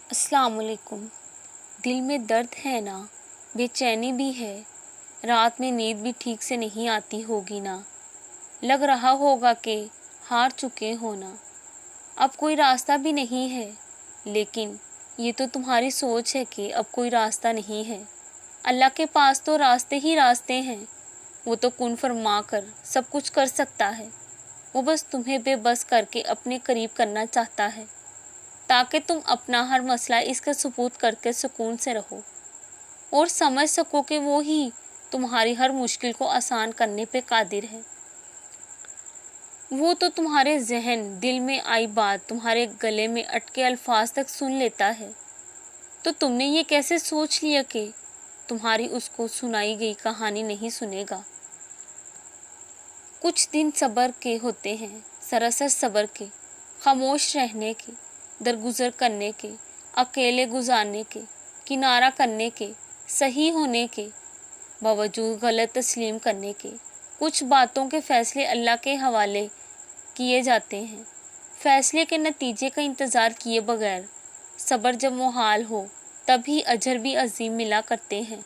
अस्सलाम वालेकुम। दिल में दर्द है ना, बेचैनी भी है, रात में नींद भी ठीक से नहीं आती होगी ना, लग रहा होगा कि हार चुके हो ना, अब कोई रास्ता भी नहीं है, लेकिन ये तो तुम्हारी सोच है कि अब कोई रास्ता नहीं है। अल्लाह के पास तो रास्ते ही रास्ते हैं, वो तो कुन फरमा कर सब कुछ कर सकता है। वो बस तुम्हें बेबस करके अपने करीब करना चाहता है, ताकि तुम अपना हर मसला इसका सुपुर्द करके सुकून से रहो और समझ सको कि वो ही तुम्हारी हर मुश्किल को आसान करने पे कादिर है। वो तो तुम्हारे जहन दिल में आई बात तुम्हारे गले में अटके अल्फाज तक सुन लेता है। तो तुमने ये कैसे सोच लिया कि तुम्हारी उसको सुनाई गई कहानी नहीं सुनेगा? कुछ दिन सब्र के होते हैं, सरासर सब्र के, खामोश रहने के, दरगुजर करने के, अकेले गुजारने के, किनारा करने के, सही होने के, बावजूद गलत तस्लीम करने के। कुछ बातों के फैसले अल्लाह के हवाले किए जाते हैं। फैसले के नतीजे का इंतज़ार किए बगैर सब्र जब मुहाल हो, तभी अजर भी अजीम मिला करते हैं।